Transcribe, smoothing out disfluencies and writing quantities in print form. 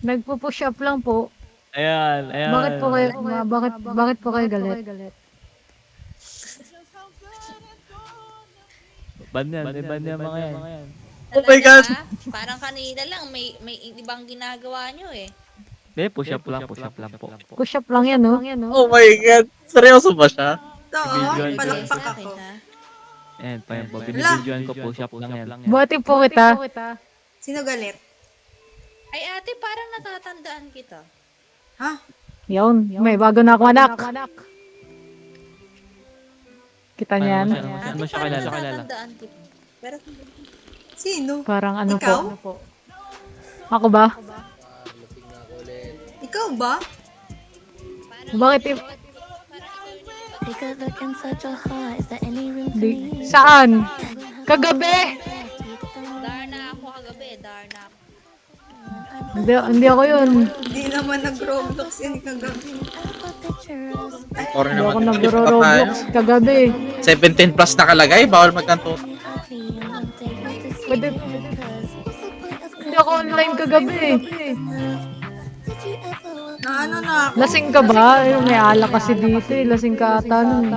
Nagpu-push up lang po. Ayan, Bakit po kayo ayan. bakit po kayo galit? Ban yan, may ban yan mga yan. Oh my God! Parang kanina lang, may ibang ginagawa nyo eh. Hindi, push up lang po. Push up lang yan, no? Oh my God! Seryoso ba siya? Oo, Individual palakpak Sa ako. akin, ha? Ayan, pa yan po. Binibidyoan ko, push up lang yan. Buhati po kita. Sino galit? Ay ate, parang natatandaan kita. Ha? Yun, may bago na ako anak. Kita niyan. Ano Ate, siya parang kilala? natatandaan kita. Pero, Sino? Parang ano Ikaw? po. Ako ba? Ikaw ba? Bakit Take a look inside your heart. Is there any room for di, me? saan? Kagabi! Darna ako kagabi, Darna ako. Hindi ako yun. Hindi naman nag-Roblox yan kagabi. Or Hindi ako naman, nagro-roblox kagabi. 17 plus nakalagay, bawal magkanto. Pwede, hindi ako online kagabi. Na ano na ako? Lasing ka ba? Ay, may alak kasi dito eh. Lasing ka ata nun.